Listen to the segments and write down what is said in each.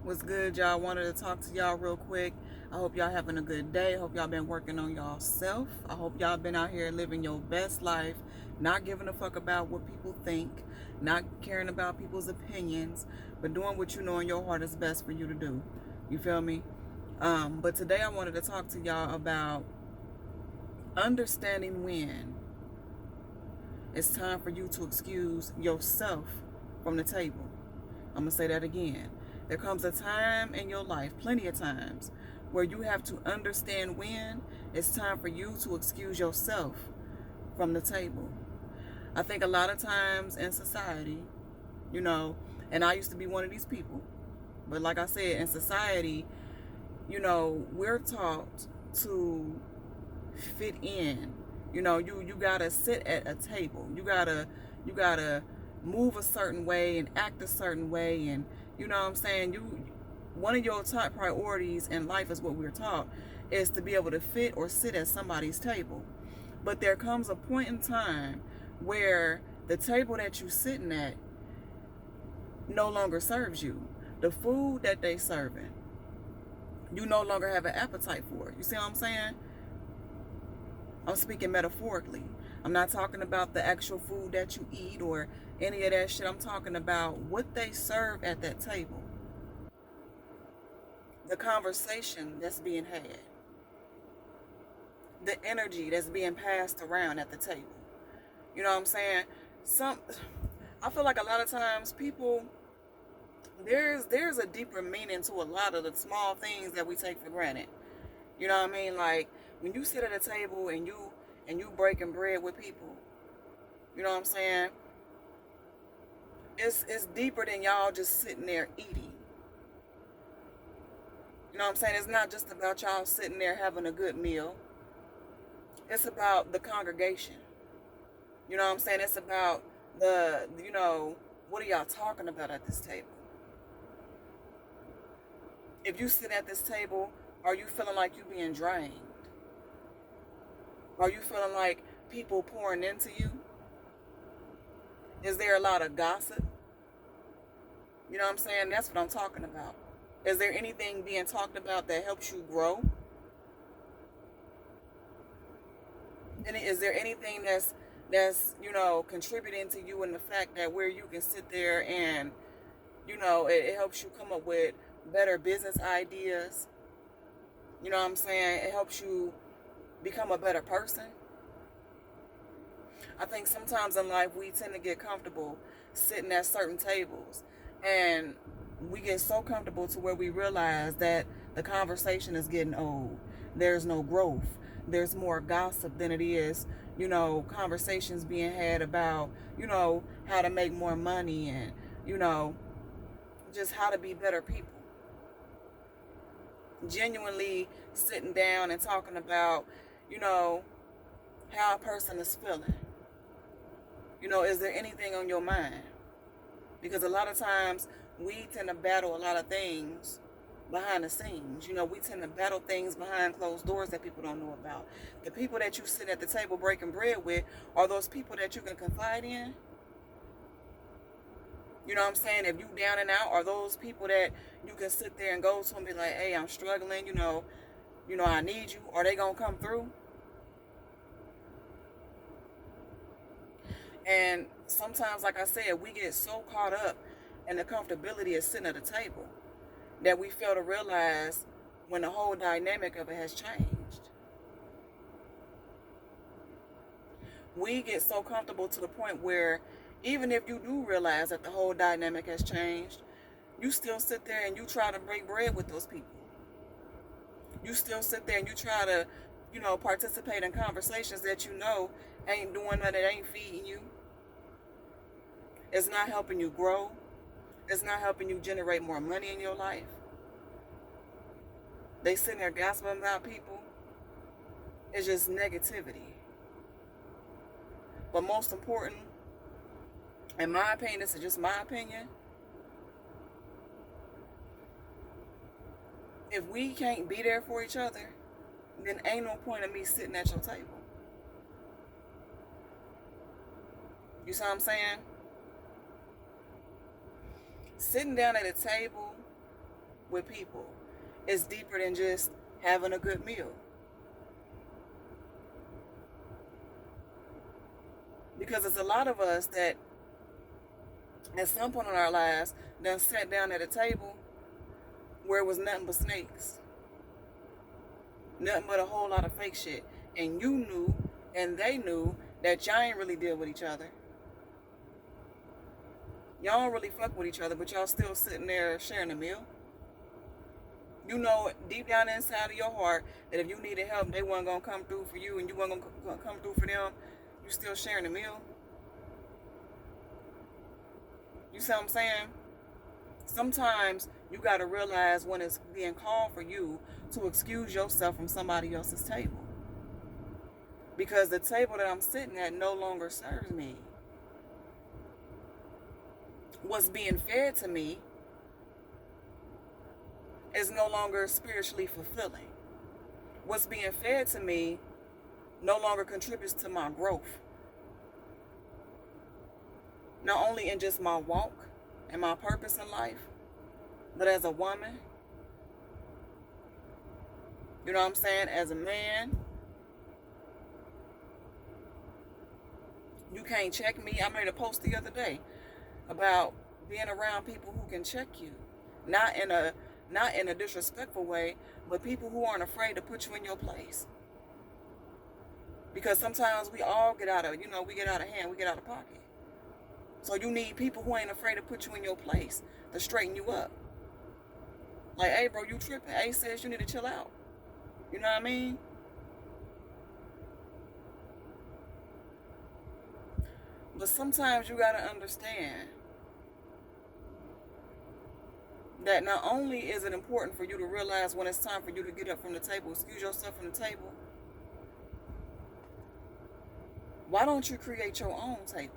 What's good, y'all? Wanted to talk to y'all real quick. I hope y'all having a good day. I hope y'all been working on y'all self. I hope y'all been out here living your best life, not giving a fuck about what people think, not caring about people's opinions, but doing what you know in your heart is best for you to do. You feel me? But today I wanted to talk to y'all about understanding when it's time for you to excuse yourself from the table. I'm going to say that again. There comes a time in your life, plenty of times, where you have to understand when it's time for you to excuse yourself from the table. I think a lot of times in society, and I used to be one of these people, but like I said, in society, we're taught to fit in. You gotta sit at a table. You gotta move a certain way and act a certain way, and you know what I'm saying. One of your top priorities in life is what we're taught is to be able to fit or sit at somebody's table. But there comes a point in time where the table that you're sitting at no longer serves you. The food that they serving, you no longer have an appetite for it. You see what I'm saying? I'm speaking metaphorically. I'm not talking about the actual food that you eat or any of that shit. I'm talking about what they serve at that table. The conversation that's being had. The energy that's being passed around at the table. You know what I'm saying? I feel like a lot of times people, there's a deeper meaning to a lot of the small things that we take for granted. You know what I mean? Like when you sit at a table and you breaking bread with people, you know what I'm saying? It's deeper than y'all just sitting there eating. You know what I'm saying? It's not just about y'all sitting there having a good meal. It's about the congregation. You know what I'm saying? It's about what are y'all talking about at this table? If you sit at this table, are you feeling like you being drained? Are you feeling like people pouring into you? Is there a lot of gossip? You know what I'm saying? That's what I'm talking about. Is there anything being talked about that helps you grow? And is there anything that's contributing to you in the fact that where you can sit there and it helps you come up with better business ideas? You know what I'm saying? It helps you become a better person. I think sometimes in life we tend to get comfortable sitting at certain tables, and we get so comfortable to where we realize that the conversation is getting old. There's no growth. There's more gossip than it is, conversations being had about, how to make more money and, just how to be better people. Genuinely sitting down and talking about, how a person is feeling. Is there anything on your mind? Because a lot of times we tend to battle a lot of things behind the scenes. We tend to battle things behind closed doors that people don't know about. The people that you sit at the table breaking bread with are those people that you can confide in. You know what I'm saying? If you down and out, are those people that you can sit there and go to and be like, hey, I'm struggling, I need you. Are they going to come through? And sometimes, like I said, we get so caught up in the comfortability of sitting at a table that we fail to realize when the whole dynamic of it has changed. We get so comfortable to the point where even if you do realize that the whole dynamic has changed, you still sit there and you try to break bread with those people. You still sit there and you try to, participate in conversations that ain't doing nothing, that ain't feeding you. It's not helping you grow. It's not helping you generate more money in your life. They sitting there gossiping about people. It's just negativity. But most important, in my opinion, this is just my opinion, if we can't be there for each other, then ain't no point in me sitting at your table. You see what I'm saying? Sitting down at a table with people is deeper than just having a good meal. Because there's a lot of us that at some point in our lives done sat down at a table where it was nothing but snakes. Nothing but a whole lot of fake shit. And you knew and they knew that y'all ain't really deal with each other. Y'all don't really fuck with each other, but y'all still sitting there sharing a meal. You know deep down inside of your heart that if you needed help, they weren't going to come through for you and you weren't going to come through for them. You still sharing a meal. You see what I'm saying? Sometimes you got to realize when it's being called for you to excuse yourself from somebody else's table. Because the table that I'm sitting at no longer serves me. What's being fed to me is no longer spiritually fulfilling. What's being fed to me no longer contributes to my growth. Not only in just my walk and my purpose in life, but as a woman, you know what I'm saying, as a man. You can't check me. I made a post the other day about being around people who can check you. Not in a disrespectful way, but people who aren't afraid to put you in your place. Because sometimes we all get out of hand, we get out of pocket. So you need people who ain't afraid to put you in your place, to straighten you up. Like, hey bro, you tripping. Hey sis, you need to chill out. You know what I mean? But sometimes you gotta understand that not only is it important for you to realize when it's time for you to get up from the table, excuse yourself from the table, why don't you create your own table?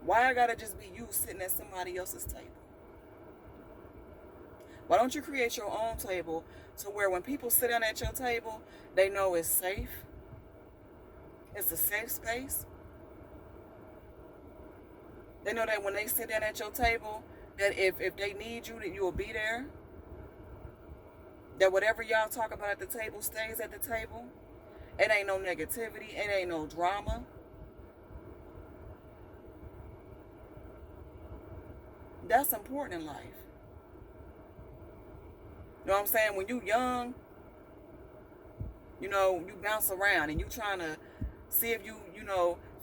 Why I gotta just be you sitting at somebody else's table? Why don't you create your own table to where when people sit down at your table, they know it's safe? It's a safe space. They know that when they sit down at your table, that if they need you, that you will be there. That whatever y'all talk about at the table stays at the table. It ain't no negativity. It ain't no drama. That's important in life. You know what I'm saying? When you young, you know, you bounce around and you trying to see if you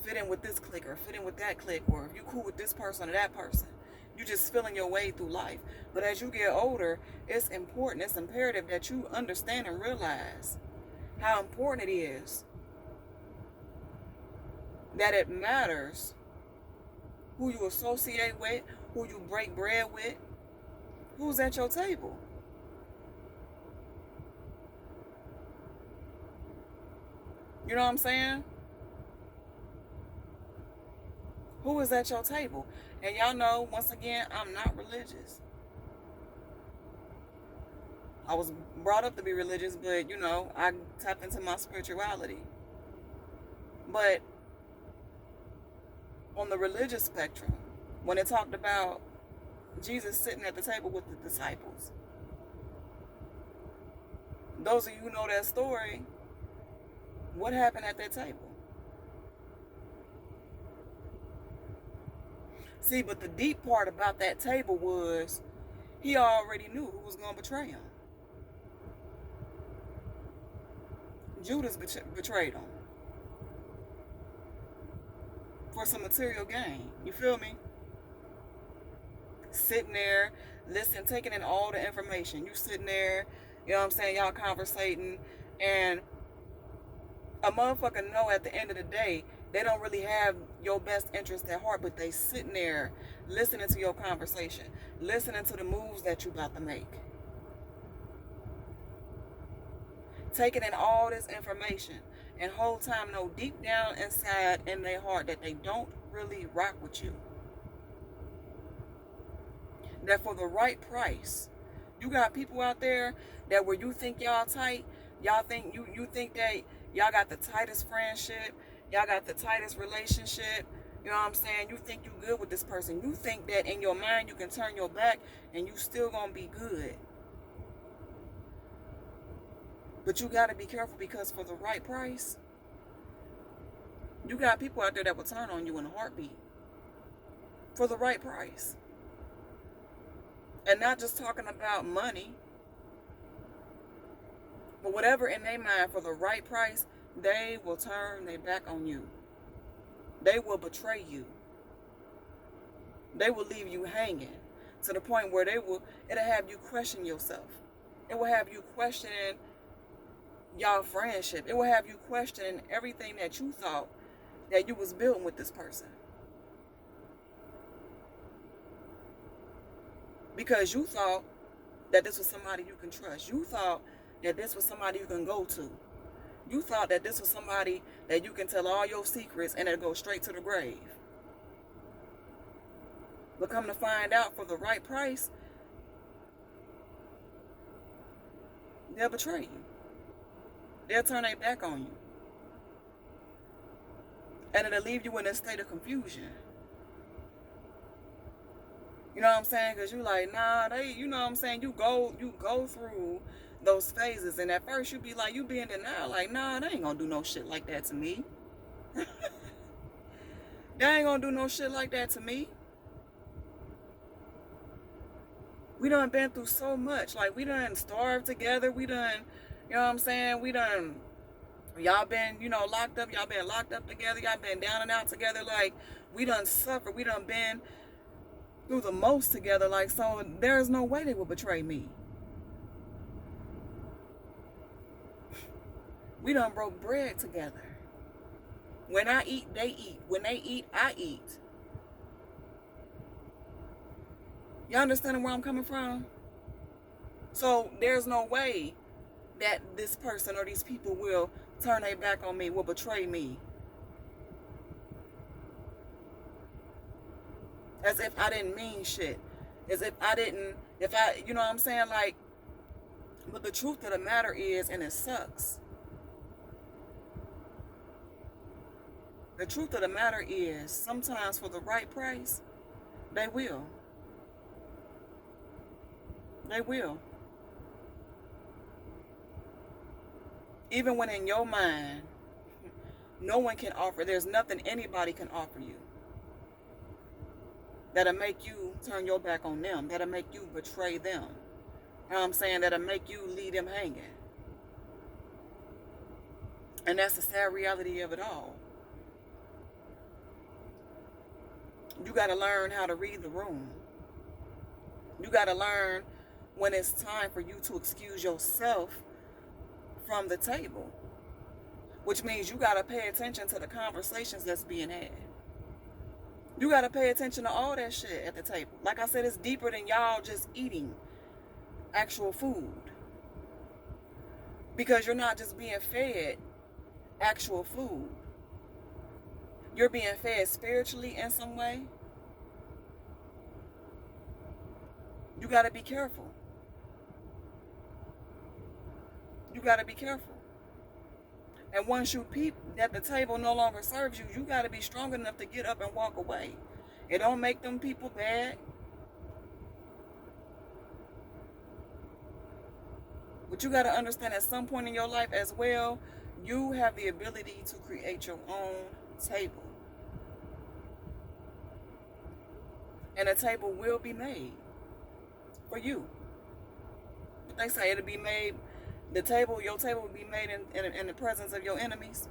fit in with this clique or fit in with that clique, or if you cool with this person or that person. You just feeling your way through life. But as you get older, it's important, it's imperative that you understand and realize how important it is, that it matters who you associate with, who you break bread with, who's at your table. You know what I'm saying? Who is at your table? And y'all know, once again, I'm not religious. I was brought up to be religious, but, you know, I tap into my spirituality. But on the religious spectrum, when it talked about Jesus sitting at the table with the disciples, those of you who know that story, what happened at that table? See, but the deep part about that table was he already knew who was going to betray him. Judas betrayed him for some material gain. You feel me? Sitting there, listening, taking in all the information. You sitting there, you know what I'm saying, y'all conversating, and a motherfucker know at the end of the day, they don't really have your best interest at heart, but they sitting there listening to your conversation, listening to the moves that you about to make. Taking in all this information, and whole time know deep down inside in their heart that they don't really rock with you. That for the right price, you got people out there that where you think y'all tight, y'all think you think that y'all got the tightest friendship, y'all got the tightest relationship, You know what I'm saying? You think you good with this person. You think that in your mind you can turn your back and you still gonna be good. But you gotta be careful, because for the right price, you got people out there that will turn on you in a heartbeat. For the right price. And not just talking about money, but whatever in their mind, for the right price, they will turn their back on you. They will betray you. They will leave you hanging to the point where it'll have you question yourself. It will have you questioning y'all friendship. It will have you questioning everything that you thought that you was building with this person. Because you thought that this was somebody you can trust. You thought that this was somebody you can go to. You thought that this was somebody that you can tell all your secrets and it'll go straight to the grave. But come to find out, for the right price, they'll betray you. They'll turn their back on you. And it'll leave you in a state of confusion. You know what I'm saying? Because you like, nah, you know what I'm saying? You go through those phases. And at first you be like, you be in denial. Like, nah, they ain't gonna do no shit like that to me. They ain't gonna do no shit like that to me. We done been through so much. Like, we done starved together. We done, you know what I'm saying? Y'all been, locked up. Y'all been locked up together. Y'all been down and out together. Like, we done suffered. We done been through the most together. Like, so there's no way they will betray me. We done broke bread together. When I eat, they eat. When they eat, I eat. You understand where I'm coming from? So there's no way that this person or these people will turn their back on me, will betray me. As if I didn't mean shit. As if you know what I'm saying? Like, but the truth of the matter is, and it sucks, the truth of the matter is, sometimes for the right price, they will. They will. Even when in your mind, no one can offer, there's nothing anybody can offer you that'll make you turn your back on them, that'll make you betray them. You know what I'm saying? That'll make you leave them hanging. And that's the sad reality of it all. You got to learn how to read the room. You got to learn when it's time for you to excuse yourself from the table. Which means you got to pay attention to the conversations that's being had. You got to pay attention to all that shit at the table. Like I said, it's deeper than y'all just eating actual food. Because you're not just being fed actual food. You're being fed spiritually in some way. You got to be careful. You got to be careful. And once you peep that the table no longer serves you, you got to be strong enough to get up and walk away. It don't make them people bad. But you got to understand, at some point in your life as well, you have the ability to create your own table. And a table will be made for you. But they say it'll be made, your table will be made in the presence of your enemies.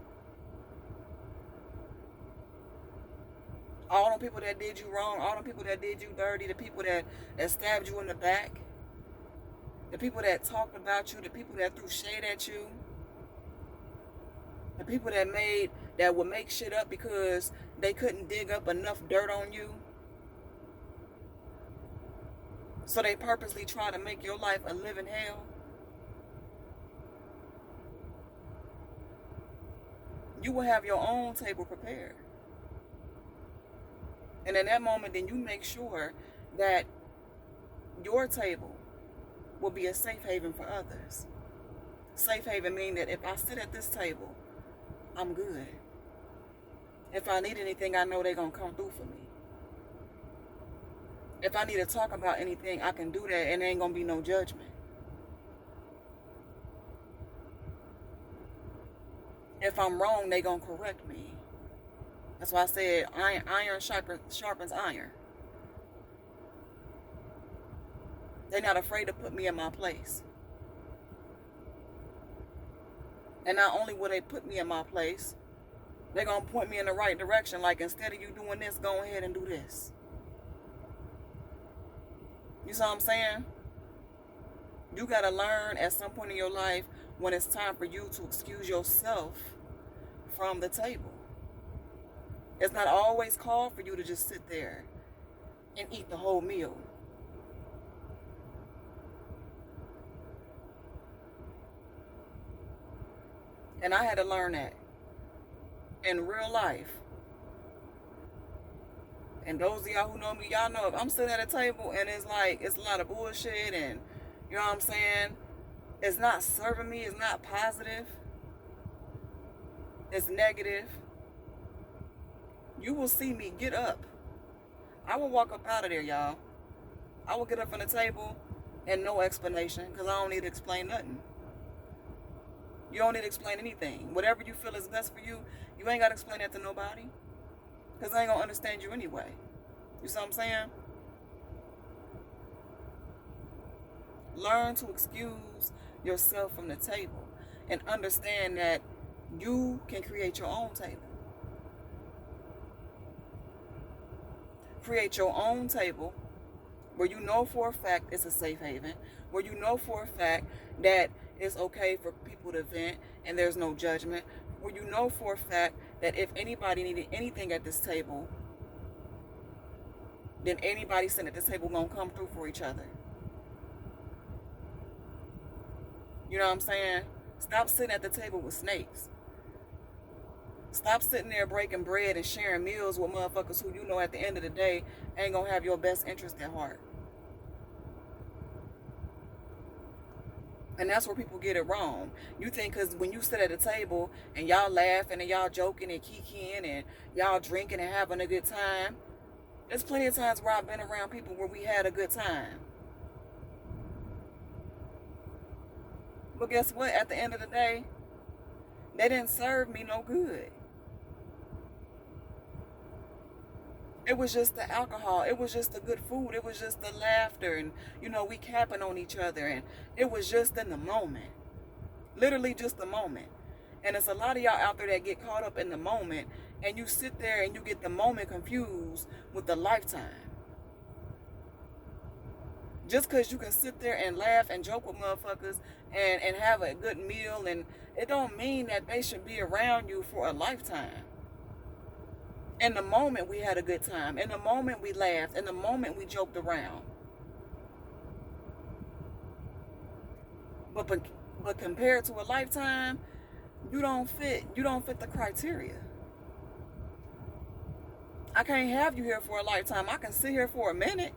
All the people that did you wrong, all the people that did you dirty, the people that stabbed you in the back, the people that talked about you, the people that threw shade at you, the people that would make shit up because they couldn't dig up enough dirt on you. So they purposely try to make your life a living hell. You will have your own table prepared. And in that moment, then you make sure that your table will be a safe haven for others. Safe haven meaning that if I sit at this table, I'm good. If I need anything, I know they're going to come through for me. If I need to talk about anything, I can do that, and there ain't going to be no judgment. If I'm wrong, they going to correct me. That's why I said iron sharpens iron. They're not afraid to put me in my place. And not only will they put me in my place, they're going to point me in the right direction. Like, instead of you doing this, go ahead and do this. You see what I'm saying? You got to learn at some point in your life when it's time for you to excuse yourself from the table. It's not always called for you to just sit there and eat the whole meal. And I had to learn that in real life. And those of y'all who know me, y'all know if I'm sitting at a table and it's like, it's a lot of bullshit and, you know what I'm saying? It's not serving me, it's not positive. It's negative. You will see me get up. I will walk up out of there, y'all. I will get up from the table and no explanation, because I don't need to explain nothing. You don't need to explain anything. Whatever you feel is best for you, you ain't got to explain that to nobody, because I ain't going to understand you anyway. You see what I'm saying? Learn to excuse yourself from the table and understand that you can create your own table. Create your own table where you know for a fact it's a safe haven, where you know for a fact that it's okay for people to vent and there's no judgment, where you know for a fact that if anybody needed anything at this table, then anybody sitting at this table gonna come through for each other. You know what I'm saying? Stop sitting at the table with snakes. Stop sitting there breaking bread and sharing meals with motherfuckers who you know at the end of the day ain't gonna have your best interest at heart. And that's where people get it wrong. You think because when you sit at a table and y'all laughing and y'all joking and kikiing and y'all drinking and having a good time, there's plenty of times where I've been around people where we had a good time. But guess what? At the end of the day, they didn't serve me no good. It was just the alcohol. It was just the good food. It was just the laughter. And, you know, we capping on each other. And it was just in the moment. Literally just the moment. And it's a lot of y'all out there that get caught up in the moment. And you sit there and you get the moment confused with the lifetime. Just because you can sit there and laugh and joke with motherfuckers and have a good meal. And it don't mean that they should be around you for a lifetime. In the moment, we had a good time. In the moment, we laughed. In the moment, we joked around. But compared to a lifetime, you don't fit the criteria. I can't have you here for a lifetime. I can sit here for a minute.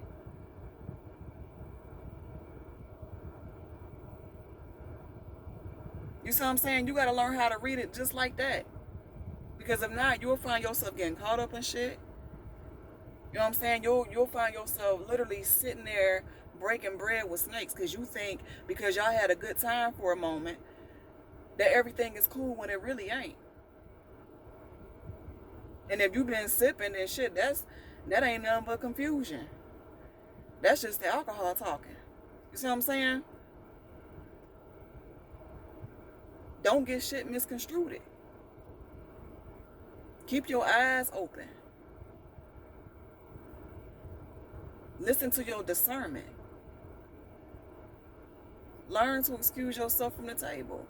You see what I'm saying? You got to learn how to read it just like that. Because if not, you'll find yourself getting caught up in shit. You know what I'm saying? You'll find yourself literally sitting there breaking bread with snakes because you think because y'all had a good time for a moment that everything is cool when it really ain't. And if you've been sipping and shit, that ain't nothing but confusion. That's just the alcohol talking. You see what I'm saying? Don't get shit misconstrued. Keep your eyes open. Listen to your discernment. Learn to excuse yourself from the table.